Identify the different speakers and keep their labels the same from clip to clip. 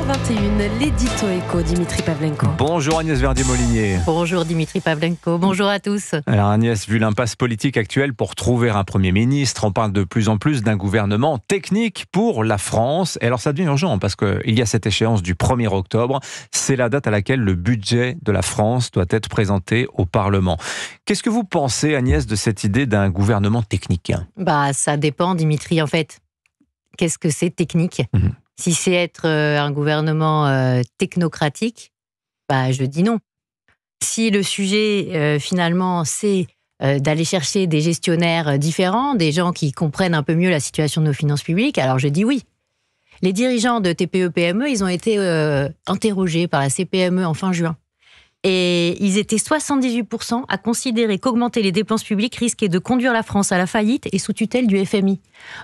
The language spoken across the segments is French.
Speaker 1: 8h21, l'édito éco, Dimitri Pavlenko.
Speaker 2: Bonjour Agnès Verdier-Molinier.
Speaker 1: Bonjour Dimitri Pavlenko, bonjour à tous.
Speaker 2: Alors Agnès, vu l'impasse politique actuelle pour trouver un Premier ministre, on parle de plus en plus d'un gouvernement technique pour la France. Et alors ça devient urgent parce qu'il y a cette échéance du 1er octobre. C'est la date à laquelle le budget de la France doit être présenté au Parlement. Qu'est-ce que vous pensez Agnès de cette idée d'un gouvernement technique ?
Speaker 1: Ça dépend Dimitri en fait. Qu'est-ce que c'est technique ? Si c'est être un gouvernement technocratique, je dis non. Si le sujet, finalement, c'est d'aller chercher des gestionnaires différents, des gens qui comprennent un peu mieux la situation de nos finances publiques, alors je dis oui. Les dirigeants de TPE-PME, ils ont été interrogés par la CPME en fin juin. Et ils étaient 78% à considérer qu'augmenter les dépenses publiques risquait de conduire la France à la faillite et sous tutelle du FMI.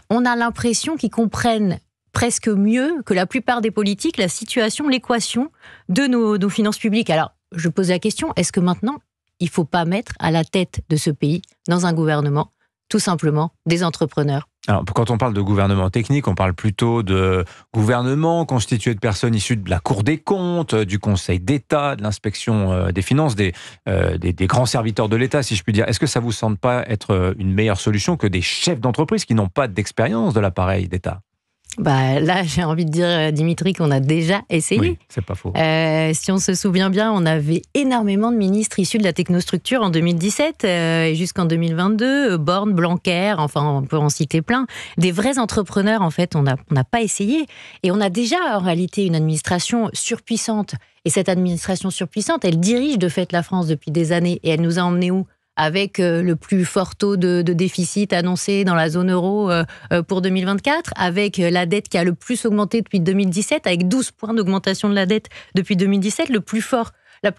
Speaker 1: On a l'impression qu'ils comprennent presque mieux que la plupart des politiques la situation, l'équation de nos finances publiques. Alors, je pose la question, est-ce que maintenant, il ne faut pas mettre à la tête de ce pays, dans un gouvernement, tout simplement, des entrepreneurs ?
Speaker 2: Alors, quand on parle de gouvernement technique, on parle plutôt de gouvernement constitué de personnes issues de la Cour des comptes, du Conseil d'État, de l'inspection des finances, des grands serviteurs de l'État, si je puis dire. Est-ce que ça ne vous semble pas être une meilleure solution que des chefs d'entreprise qui n'ont pas d'expérience de l'appareil d'État ?
Speaker 1: Là, j'ai envie de dire, Dimitri, qu'on a déjà essayé.
Speaker 2: Oui, c'est pas faux.
Speaker 1: Si on se souvient bien, on avait énormément de ministres issus de la technostructure en 2017 et jusqu'en 2022. Borne, Blanquer, enfin, on peut en citer plein. Des vrais entrepreneurs, en fait, on n'a pas essayé. Et on a déjà, en réalité, une administration surpuissante. Et cette administration surpuissante, elle dirige de fait la France depuis des années. Et elle nous a emmenés où ? Avec le plus fort taux de déficit annoncé dans la zone euro pour 2024, avec la dette qui a le plus augmenté depuis 2017, avec 12 points d'augmentation de la dette depuis 2017, la plus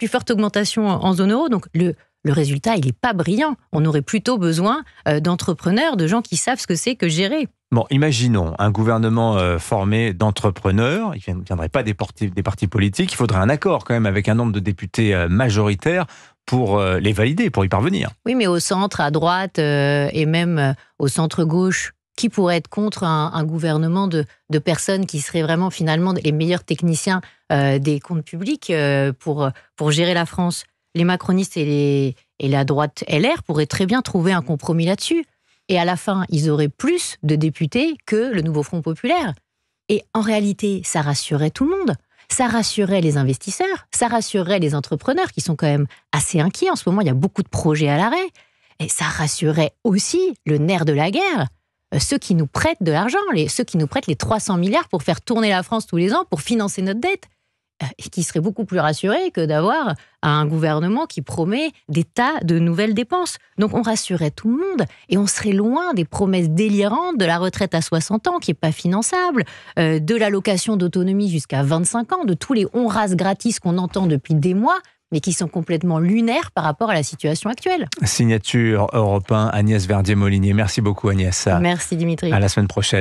Speaker 1: forte augmentation en zone euro. Donc le résultat, il n'est pas brillant. On aurait plutôt besoin d'entrepreneurs, de gens qui savent ce que c'est que gérer.
Speaker 2: Bon, imaginons un gouvernement formé d'entrepreneurs. Il ne viendrait pas des partis politiques. Il faudrait un accord quand même avec un nombre de députés majoritaires pour les valider, pour y parvenir.
Speaker 1: Oui, mais au centre, à droite et même au centre-gauche, qui pourrait être contre un gouvernement de personnes qui seraient vraiment finalement les meilleurs techniciens des comptes publics pour gérer la France ? Les macronistes et la droite LR pourraient très bien trouver un compromis là-dessus. Et à la fin, ils auraient plus de députés que le nouveau Front populaire. Et en réalité, ça rassurerait tout le monde. Ça rassurerait les investisseurs, ça rassurerait les entrepreneurs qui sont quand même assez inquiets. En ce moment, il y a beaucoup de projets à l'arrêt. Et ça rassurerait aussi le nerf de la guerre, ceux qui nous prêtent de l'argent, ceux qui nous prêtent les 300 milliards pour faire tourner la France tous les ans, pour financer notre dette. Et qui seraient beaucoup plus rassurés que d'avoir un gouvernement qui promet des tas de nouvelles dépenses. Donc on rassurerait tout le monde et on serait loin des promesses délirantes de la retraite à 60 ans qui n'est pas finançable, de l'allocation d'autonomie jusqu'à 25 ans, de tous les on-rase gratis qu'on entend depuis des mois, mais qui sont complètement lunaires par rapport à la situation actuelle.
Speaker 2: Signature Europe 1, Agnès Verdier-Molinier. Merci beaucoup Agnès.
Speaker 1: Merci Dimitri.
Speaker 2: À la semaine prochaine.